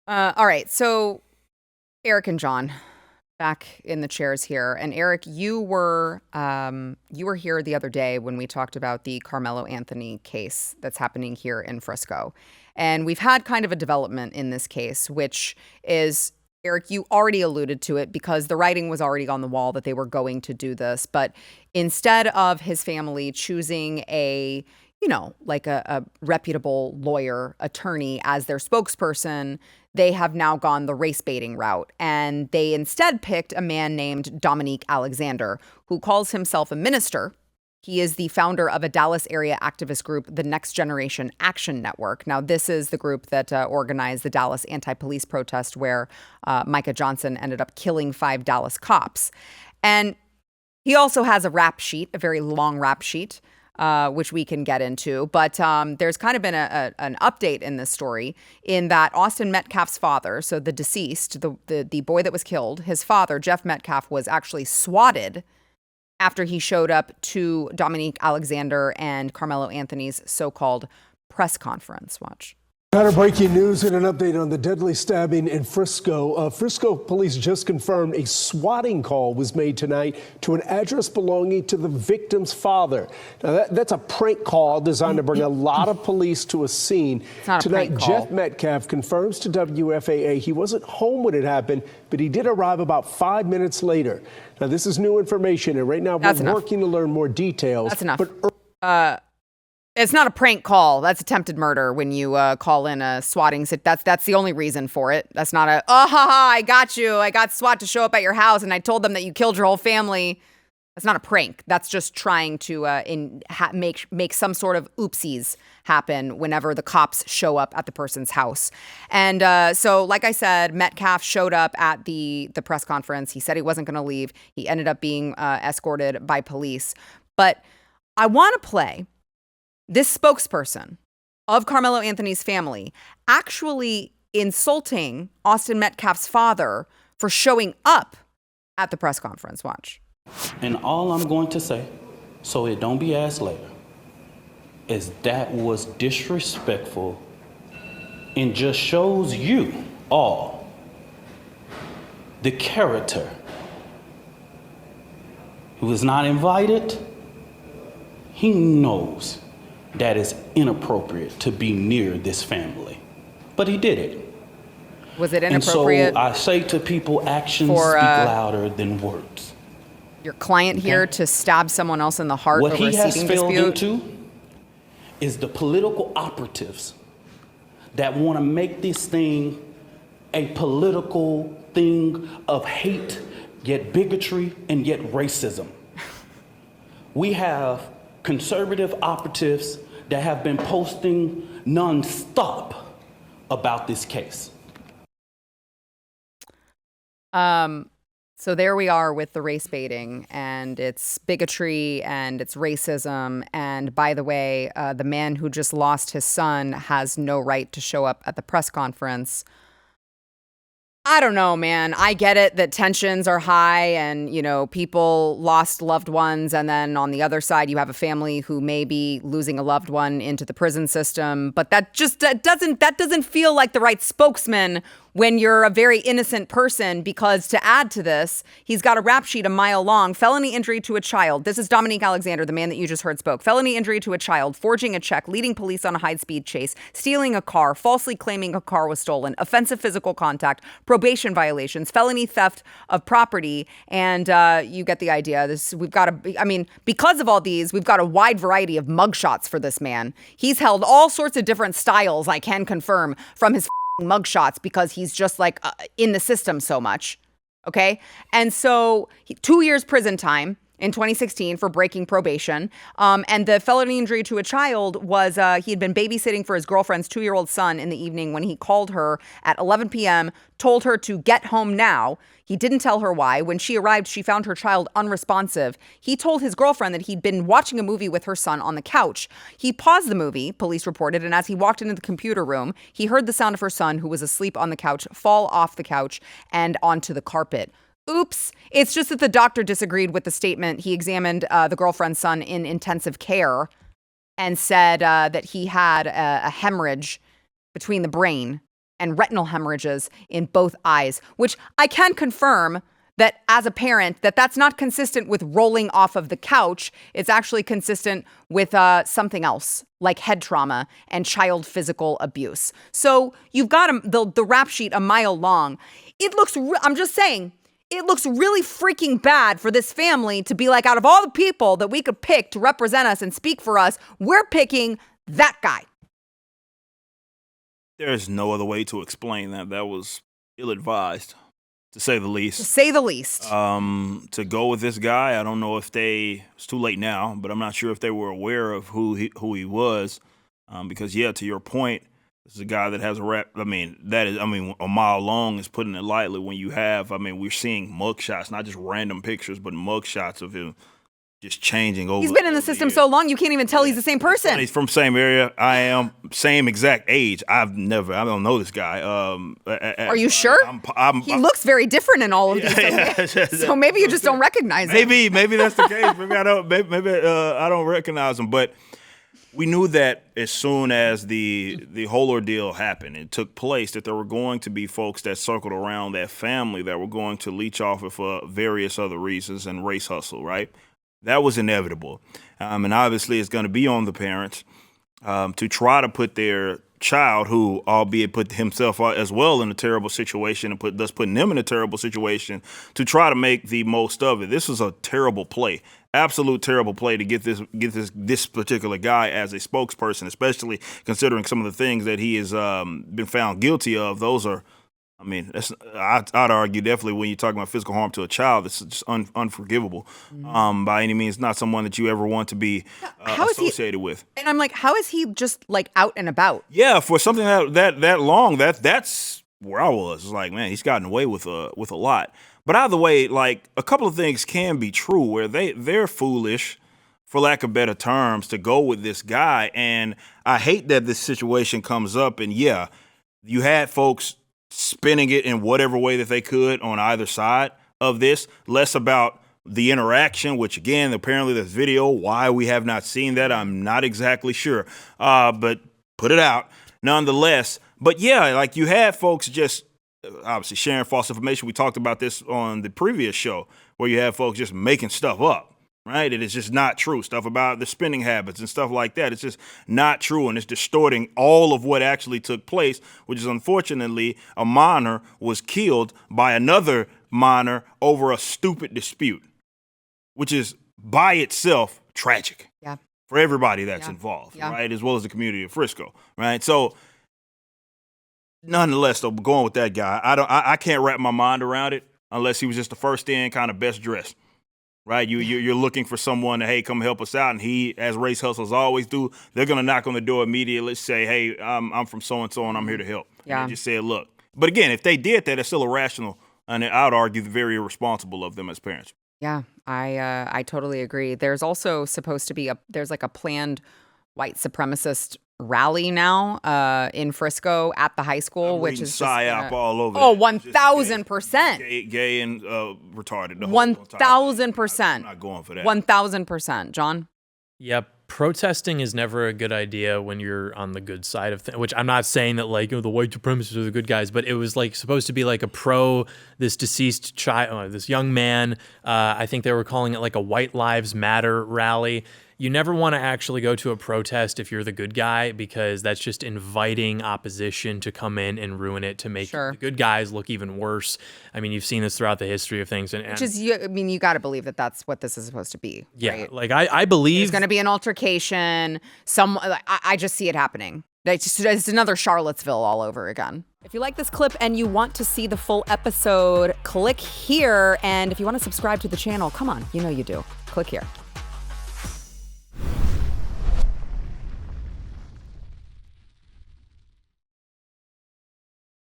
All right. So Eric and John back in the chairs here. And Eric, you were here the other day when we talked about the Karmelo Anthony case that's happening here in Frisco. And we've had kind of a development in this case, which is, Eric, you already alluded to it because the writing was already on the wall that they were going to do this. But instead of his family choosing like a reputable lawyer, attorney as their spokesperson, they have now gone the race baiting route. And they instead picked a man named Dominique Alexander, who calls himself a minister. He is the founder of a Dallas area activist group, the Next Generation Action Network. Now, this is the group that organized the Dallas anti-police protest where Micah Johnson ended up killing 5 Dallas cops. And he also has a rap sheet, a very long rap sheet, which we can get into. But there's kind of been an update in this story in that Austin Metcalf's father, so the deceased, the boy that was killed, his father, Jeff Metcalf, was actually swatted after he showed up to Dominique Alexander and Karmelo Anthony's so-called press conference. Watch. Better breaking news and an update on the deadly stabbing in Frisco. Frisco police just confirmed a swatting call was made tonight to an address belonging to the victim's father. Now that's a prank call designed to bring a lot of police to a scene. Tonight, Jeff Metcalf confirms to WFAA he wasn't home when it happened, but he did arrive about 5 minutes later. Now this is new information, and right now we're working to learn more details. That's enough. It's not a prank call. That's attempted murder when you call in a swatting. That's the only reason for it. That's not a, I got you. I got SWAT to show up at your house and I told them that you killed your whole family. That's not a prank. That's just trying to make some sort of oopsies happen whenever the cops show up at the person's house. And so, like I said, Metcalf showed up at the press conference. He said he wasn't going to leave. He ended up being escorted by police. But I want to play this spokesperson of Karmelo Anthony's family actually insulting Austin Metcalf's father for showing up at the press conference. Watch. And all I'm going to say, so it don't be asked later, is that was disrespectful and just shows you all the character who was not invited. He knows that is inappropriate to be near this family, but he did it. Was it inappropriate? And so I say to people, actions speak louder than words. Your client here to stab someone else in the heart over a seating dispute? What he has failed into is the political operatives that want to make this thing a political thing of hate, yet bigotry, and yet racism. We have conservative operatives that have been posting nonstop about this case. So there we are with the race baiting, and it's bigotry and it's racism. And by the way, the man who just lost his son has no right to show up at the press conference. I don't know, man. I get it that tensions are high and, people lost loved ones. And then on the other side, you have a family who may be losing a loved one into the prison system. But that doesn't feel like the right spokesman when you're a very innocent person, because to add to this, he's got a rap sheet a mile long. Felony injury to a child. This is Dominique Alexander, the man that you just heard spoke. Felony injury to a child, forging a check, leading police on a high-speed chase, stealing a car, falsely claiming a car was stolen, offensive physical contact, probation violations, felony theft of property, and you get the idea. Because of all these, we've got a wide variety of mugshots for this man. He's held all sorts of different styles, I can confirm, from his mugshots because he's just in the system so much. Okay. And so 2 years prison time in 2016 for breaking probation. And the felony injury to a child was he had been babysitting for his girlfriend's 2-year-old son in the evening when he called her at 11 p.m., told her to get home now. He didn't tell her why. When she arrived, she found her child unresponsive. He told his girlfriend that he'd been watching a movie with her son on the couch. He paused the movie, police reported, and as he walked into the computer room, he heard the sound of her son, who was asleep on the couch, fall off the couch and onto the carpet. Oops. It's just that the doctor disagreed with the statement. He examined the girlfriend's son in intensive care and said that he had a hemorrhage between the brain and retinal hemorrhages in both eyes, which I can confirm that as a parent, that's not consistent with rolling off of the couch. It's actually consistent with something else, like head trauma and child physical abuse. So you've got the rap sheet a mile long. It looks, I'm just saying, it looks really freaking bad for this family to be like, out of all the people that we could pick to represent us and speak for us, we're picking that guy. There's no other way to explain that. That was ill-advised, to say the least. To say the least. To go with this guy, I don't know if it's too late now, but I'm not sure if they were aware of who he was. Because, yeah, to your point, this is a guy that has a rap. A mile long is putting it lightly when you have, we're seeing mugshots, not just random pictures, but mugshots of him just changing over. He's been in the system so long, you can't even tell he's the same person. He's from same area. I am same exact age. I don't know this guy. Are you sure? He looks very different in all of these. So maybe you just don't recognize him. Maybe that's the case. Maybe I don't. Maybe I don't recognize him. But we knew that as soon as the whole ordeal happened, it took place, that there were going to be folks that circled around that family that were going to leech off it for various other reasons and race hustle, right? That was inevitable. And obviously it's going to be on the parents to try to put their child, who albeit put himself as well in a terrible situation and thus putting them in a terrible situation, to try to make the most of it. This was a terrible play. Absolute terrible play to get this particular guy as a spokesperson, especially considering some of the things that he has been found guilty of. Those are, I'd argue definitely when you're talking about physical harm to a child, it's just unforgivable. By any means, not someone that you ever want to be associated with. And I'm like, how is he just like out and about? Yeah, for something that long, that's where I was. It's like, man, he's gotten away with a lot. But either way, like, a couple of things can be true where they're foolish, for lack of better terms, to go with this guy. And I hate that this situation comes up. And yeah, you had folks spinning it in whatever way that they could on either side of this, less about the interaction, which again, apparently there's video. Why we have not seen that, I'm not exactly sure. But put it out nonetheless. But yeah, like, you had folks just obviously sharing false information. We talked about this on the previous show, where you have folks just making stuff up, right? It is just not true. Stuff about the spending habits and stuff like that. It's just not true, and it's distorting all of what actually took place, which is, unfortunately, a minor was killed by another minor over a stupid dispute, which is by itself tragic. Yeah. For everybody that's involved, right? As well as the community of Frisco, right? So, nonetheless, though, going with that guy, I can't wrap my mind around it unless he was just the first in, kind of best dressed, right? You're looking for someone to, hey, come help us out, and he, as race hustlers always do, they're gonna knock on the door immediately, say, hey, I'm from so and so, and I'm here to help. Yeah. And they just said, look. But again, if they did that, it's still irrational, and I'd argue very irresponsible of them as parents. Yeah, I totally agree. There's also supposed to be there's like a planned white supremacist rally now in Frisco at the high school, which is psyop all over. Oh, 1,000%. Gay and retarded. 1,000%. I'm not going for that. 1,000%. John? Yeah, protesting is never a good idea when you're on the good side of things, which I'm not saying that, like, the white supremacists are the good guys, but it was like supposed to be like a this deceased child, this young man. I think they were calling it like a White Lives Matter rally. You never want to actually go to a protest if you're the good guy, because that's just inviting opposition to come in and ruin it, to make the good guys look even worse. I mean, you've seen this throughout the history of things. Which is, you got to believe that that's what this is supposed to be. Yeah, right? like I believe there's going to be an altercation. I just see it happening. It's another Charlottesville all over again. If you like this clip and you want to see the full episode, click here. And if you want to subscribe to the channel, come on, you know you do. Click here.